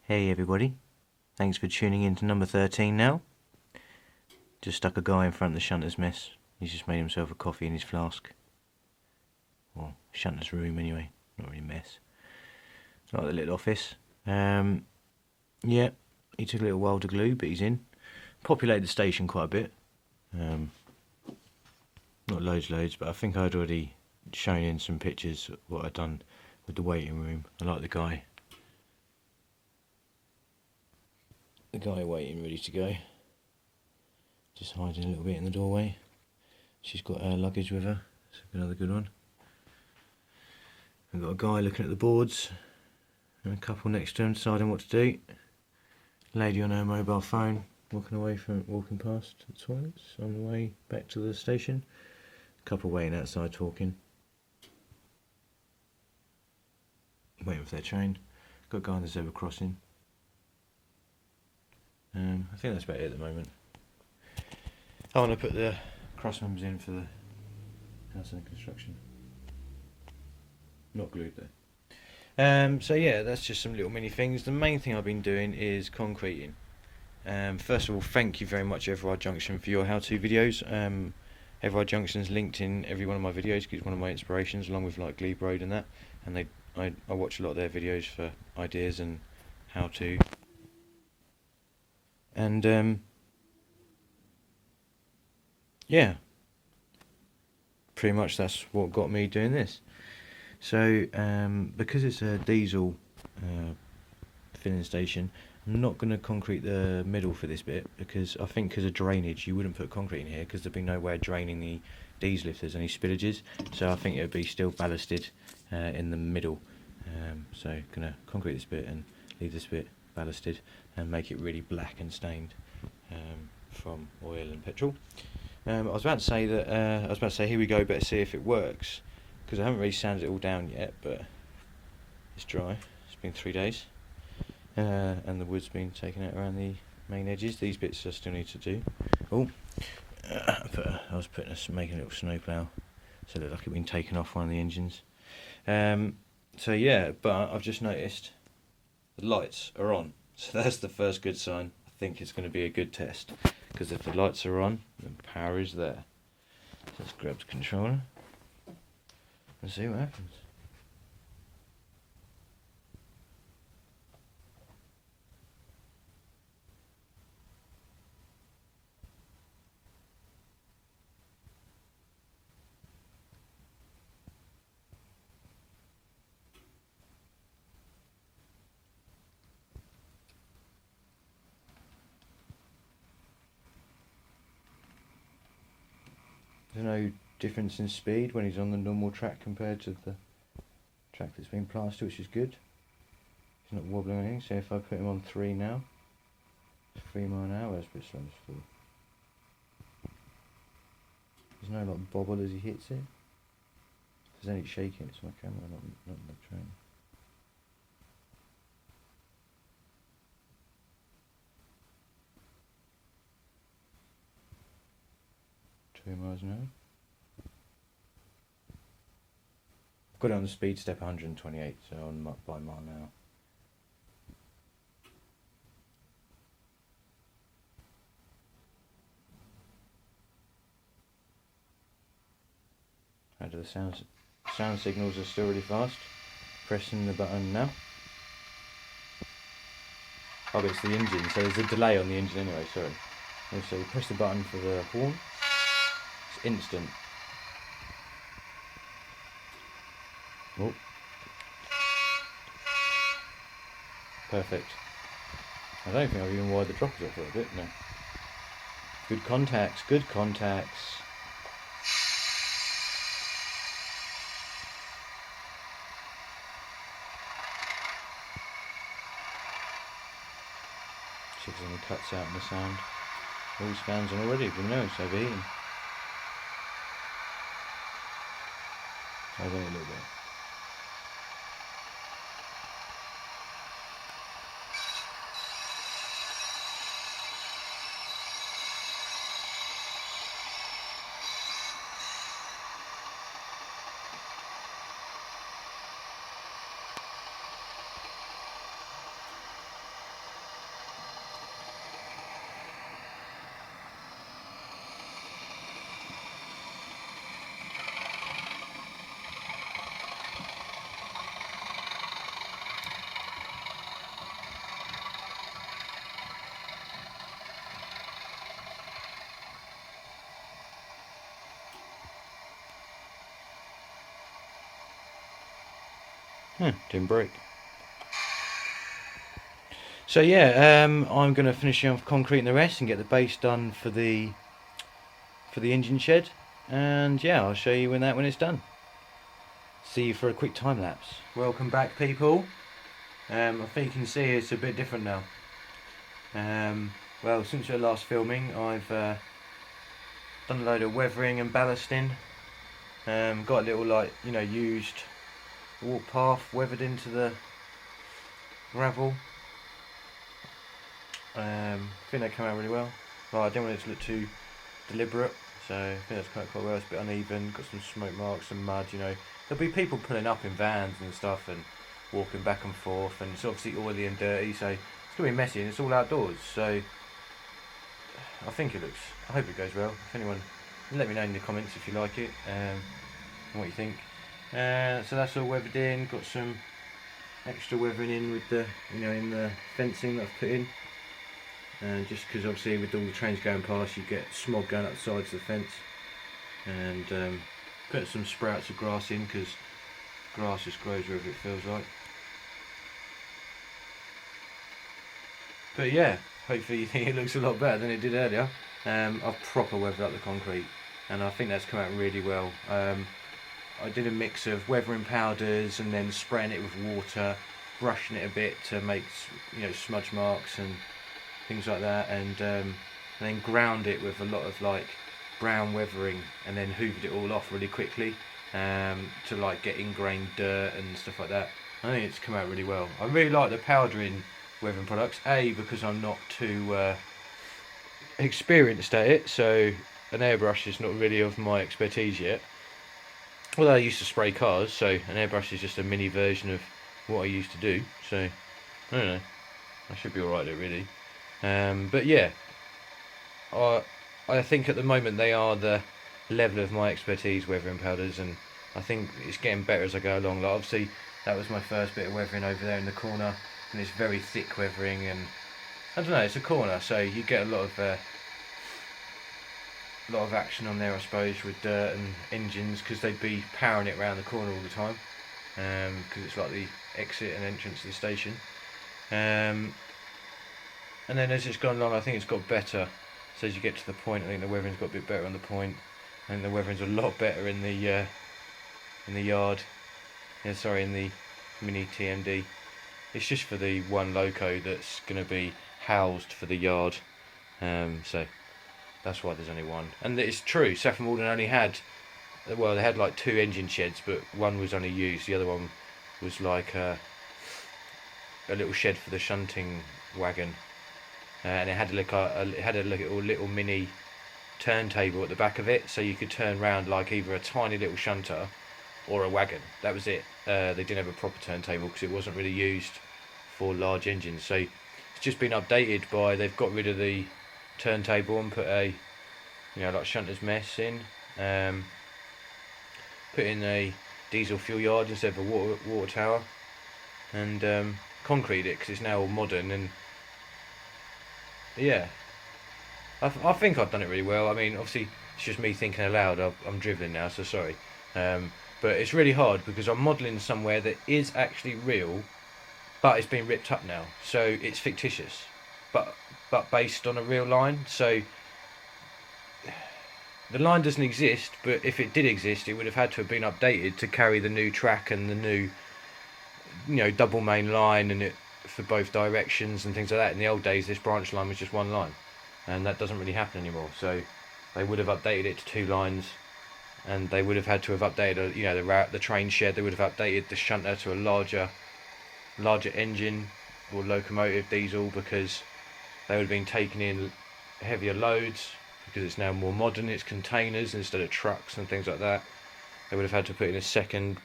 Hey everybody, thanks for tuning in to number 13 now. Just stuck a guy in front of the shunter's mess. He's just made himself a coffee in his flask. Well, shunter's room anyway, not really mess. It's like the little office. Yeah, he took a little while to glue, but he's in. Populated the station quite a bit. Not loads, but I think I'd already shown in some pictures of what I'd done with the waiting room. I like the guy. The guy waiting, ready to go. Just hiding a little bit in the doorway. She's got her luggage with her. That's another good one. We've got a guy looking at the boards. And a couple next to him deciding what to do. Lady on her mobile phone, walking past the toilets on the way back to the station. A couple waiting outside talking. Waiting for their train. Got a guy on the zebra crossing. I think that's about it at the moment. I want to put the cross members in for the house under construction. Not glued though. So yeah, that's just some little mini things. The main thing I've been doing is concreting. First of all, thank you very much Everard Junction for your how-to videos. Everard Junction's linked in every one of my videos because it's one of my inspirations, along with like Glebe Road and that. And I watch a lot of their videos for ideas and how to. And yeah, pretty much that's what got me doing this. So because it's a diesel filling station, I'm not going to concrete the middle for this bit because I think because of drainage you wouldn't put concrete in here because there'd be no way of draining the diesel if there's any spillages. So I think it would be still ballasted in the middle. So going to concrete this bit and leave this bit ballasted and make it really black and stained from oil and petrol. I was about to say here we go, better see if it works, because I haven't really sanded it all down yet, but it's dry. It's been 3 days, and the wood's been taken out around the main edges. These bits I still need to do. Oh, I was making a little snowplow, so it looked like it'd been taken off one of the engines. So yeah, but I've just noticed the lights are on, so that's the first good sign. I think it's going to be a good test, because if the lights are on, then power is there. So let's grab the controller and see what happens. There's no difference in speed when he's on the normal track compared to the track that's been plastered, which is good. He's not wobbling or anything, so if I put him on 3 now, it's 3 mile an hour, that's a bit slow, it's 4. There's no like bobble as he hits it. If there's any shaking, it's my camera, not the train. Miles an hour. I've got it on the speed step 128, so on by mile an hour. How do the sound signals are still really fast. Pressing the button now. Oh, but it's the engine, so there's a delay on the engine anyway, sorry. So you press the button for the horn. It's instant. Oh. Perfect. I don't think I've even wired the droppers off a bit, no. Good contacts, good contacts. See if there's any cuts out in the sound. All fans on already, but no, it's overheating. I'll wait a little bit. Didn't break. So yeah, I'm going to finish off concrete and the rest and get the base done for the engine shed, and yeah, I'll show you when it's done. See you for a quick time lapse. Welcome back, people. I think you can see it's a bit different now. Well, since your last filming, I've done a load of weathering and ballasting. Got a little used walk path weathered into the gravel. I think that came out really well. Well, I didn't want it to look too deliberate, so I think that's quite well. It's a bit uneven, got some smoke marks and mud, There'll be people pulling up in vans and stuff and walking back and forth, and it's obviously oily and dirty, so it's going to be messy, and it's all outdoors, so I think I hope it goes well. If anyone, let me know in the comments if you like it, and what you think. So that's all weathered in, got some extra weathering in with the, in the fencing that I've put in. Just because obviously with all the trains going past you get smog going up the sides of the fence, and put some sprouts of grass in because grass just grows wherever it feels like. But yeah, hopefully you think it looks a lot better than it did earlier. I've proper weathered up the concrete and I think that's come out really well. I did a mix of weathering powders and then spraying it with water, brushing it a bit to make smudge marks and things like that, and then ground it with a lot of brown weathering, and then hoovered it all off really quickly to get ingrained dirt and stuff like that. I think it's come out really well. I really like the powdering weathering products, because I'm not too experienced at it, so an airbrush is not really of my expertise yet. Although I used to spray cars, so an airbrush is just a mini version of what I used to do, so I don't know, I should be alright at it really. But yeah, I think at the moment they are the level of my expertise, weathering powders, and I think it's getting better as I go along. Obviously that was my first bit of weathering over there in the corner, and it's very thick weathering, and I don't know, it's a corner, so you get a lot of action on there, I suppose, with dirt and engines, because they'd be powering it around the corner all the time, because it's like the exit and entrance to the station. And then as it's gone along, I think it's got better. So as you get to the point, I think the weathering's got a bit better on the point. I think the weathering's a lot better in the yard. Yeah, sorry, in the mini TMD. It's just for the one loco that's going to be housed for the yard. So that's why there's only one. And it's true, Saffron Walden only had, well, they had 2 engine sheds, but one was only used. The other one was a little shed for the shunting wagon. And it had a little mini turntable at the back of it, so you could turn round either a tiny little shunter or a wagon. That was it. They didn't have a proper turntable because it wasn't really used for large engines. So it's just been updated by, they've got rid of the turntable and put a shunter's mess in. Put in a diesel fuel yard instead of a water tower, and concrete it because it's now all modern. And yeah, I think I've done it really well. I mean, obviously it's just me thinking aloud. I'm dribbling now, so sorry. But it's really hard because I'm modelling somewhere that is actually real, but it's been ripped up now, so it's fictitious, but based on a real line. So the line doesn't exist, but if it did exist, it would have had to have been updated to carry the new track and the new, double main line, and it for both directions and things like that. In the old days, this branch line was just one line, and that doesn't really happen anymore. So they would have updated it to 2 lines, and they would have had to have updated, the train shed. They would have updated the shunter to a larger engine or locomotive diesel, because they would have been taking in heavier loads, because it's now more modern. It's containers instead of trucks and things like that. They would have had to put in a second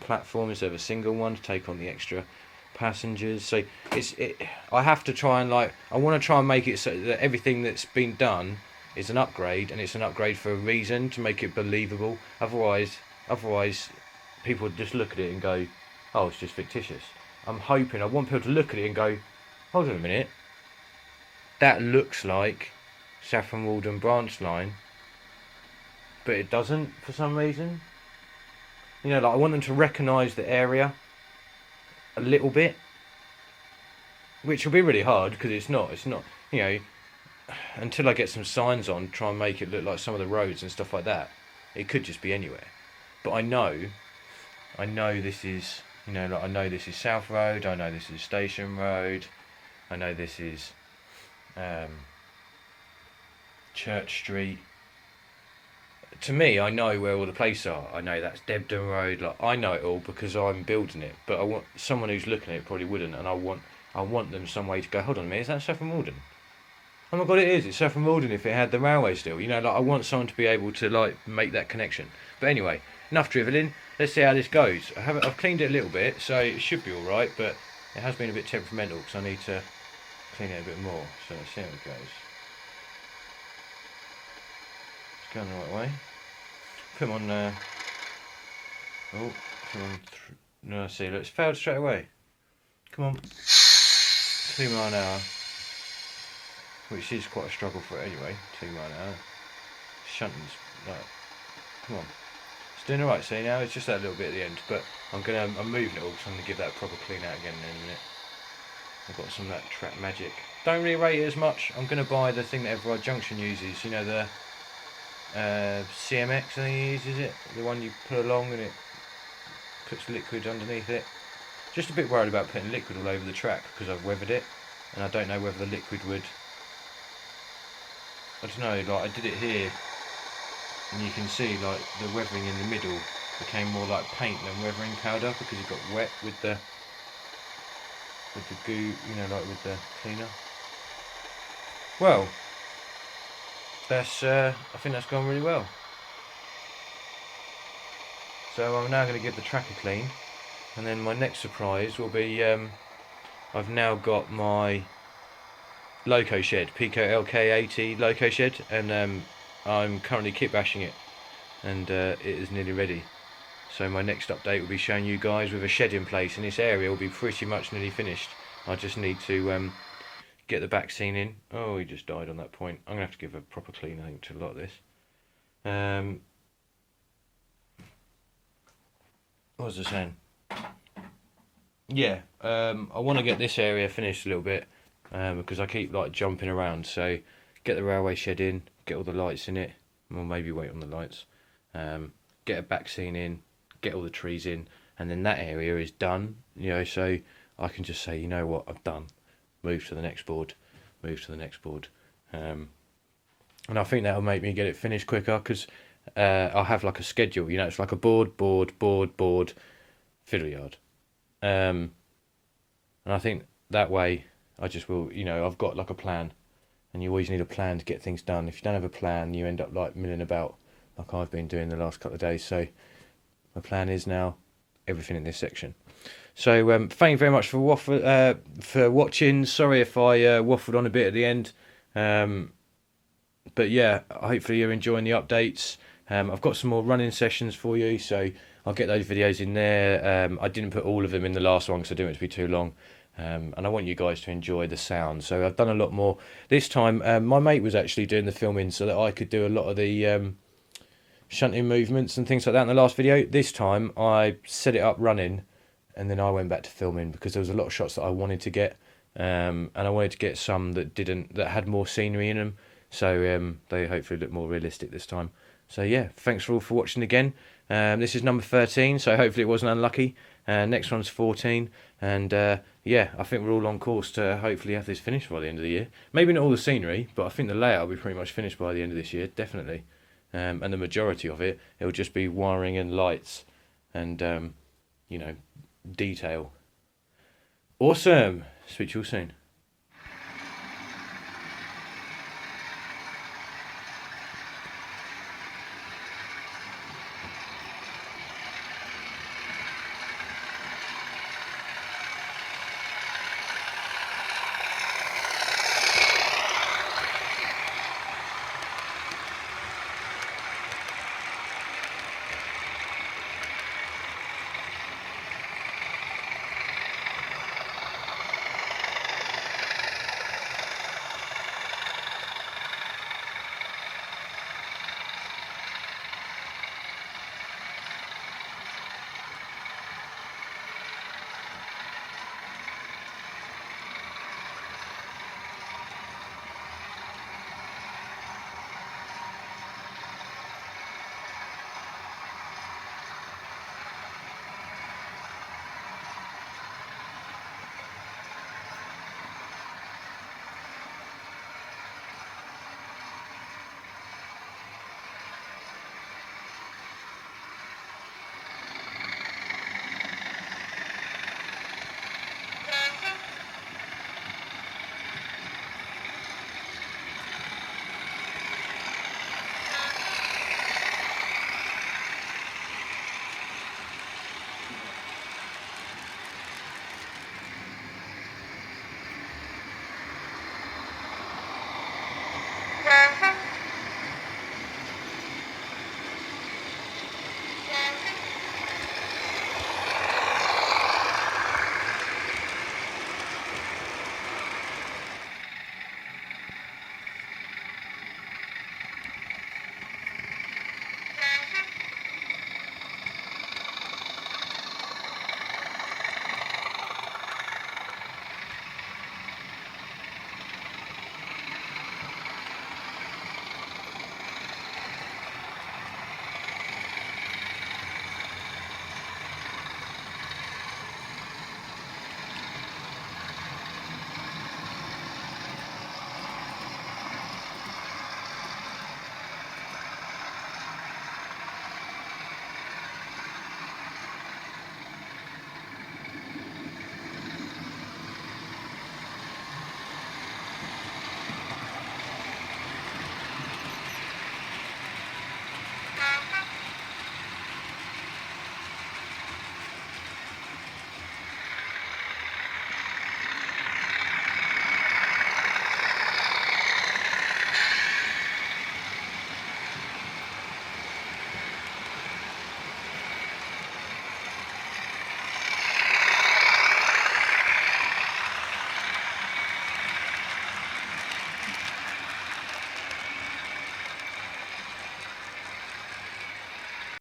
platform instead of a single one to take on the extra passengers. So I have to try and I want to try and make it so that everything that's been done is an upgrade, and it's an upgrade for a reason, to make it believable. Otherwise people just look at it and go, oh, it's just fictitious. I want people to look at it and go, hold on a minute, that looks like Saffron Walden Branchline, but it doesn't for some reason. I want them to recognise the area a little bit, which will be really hard because it's not, you know, until I get some signs on, try and make it look like some of the roads and stuff like that. It could just be anywhere, but I know this is, you know, like I know this is South Road, I know this is Station Road, I know this is Church Street. To me, I know where all the places are. I know that's Debden Road. Like, I know it all because I'm building it. But I want someone who's looking at it probably wouldn't, and I want them some way to go. Hold on a minute, is that Saffron Walden? Oh my god, it is. It's Saffron Walden if it had the railway still. You know, like I want someone to be able to like make that connection. But anyway, enough drivelling. Let's see how this goes. I've cleaned it a little bit, so it should be all right. But it has been a bit temperamental because I need to clean it a bit more. So let's see how it goes. It's going the right way. Put them on. Oh, come on. No, see, look, it's failed straight away. Come on. 2 mile an hour. Which is quite a struggle for it anyway. 2 mile an hour. Shunting's like, come on. It's doing alright, see now, it's just that little bit at the end, but I'm moving it all because I'm going to give that a proper clean out again in a minute. I've got some of that Trap Magic. Don't really rate it as much. I'm going to buy the thing that Everard Junction uses, you know, the CMX I think he uses it, the one you put along and it puts liquid underneath it. Just a bit worried about putting liquid all over the track because I've weathered it and I don't know whether the liquid would, I don't know, like I did it here and you can see like the weathering in the middle became more like paint than weathering powder because it got wet with the goo, you know, like with the cleaner. Well, that's I think that's gone really well. So I'm now going to give the track a clean, and then my next surprise will be I've now got my loco shed, Pico LK80 loco shed, and I'm currently kit bashing it, and it is nearly ready. So my next update will be showing you guys with a shed in place, and this area will be pretty much nearly finished. I just need to get the back scene in. Oh, he just died on that point. I'm going to have to give a proper clean, I think, to a lot of this. What was I saying? Yeah, I want to get this area finished a little bit because I keep like jumping around. So get the railway shed in, get all the lights in it, or maybe wait on the lights. Get a back scene in, get all the trees in, and then that area is done. You know, so I can just say, you know what, I've done. Move to the next board, move to the next board, and I think that'll make me get it finished quicker because I'll have like a schedule, you know, it's like a board, fiddle yard, and I think that way I just will, you know, I've got like a plan, and you always need a plan to get things done. If you don't have a plan, you end up like milling about like I've been doing the last couple of days. So my plan is now everything in this section. So thank you very much for watching. Sorry if I waffled on a bit at the end. But yeah, hopefully you're enjoying the updates. I've got some more running sessions for you, so I'll get those videos in there. I didn't put all of them in the last one because I didn't want it to be too long. And I want you guys to enjoy the sound. So I've done a lot more. This time, my mate was actually doing the filming so that I could do a lot of the shunting movements and things like that in the last video. This time, I set it up running, and then I went back to filming because there was a lot of shots that I wanted to get, and I wanted to get some that had more scenery in them, so they hopefully look more realistic this time. So yeah, thanks all for watching again. This is number 13, so hopefully it wasn't unlucky. Next one's 14, and yeah, I think we're all on course to hopefully have this finished by the end of the year. Maybe not all the scenery, but I think the layout will be pretty much finished by the end of this year, definitely. And the majority of it, it'll just be wiring and lights and you know, detail. Awesome. Speak to you all soon.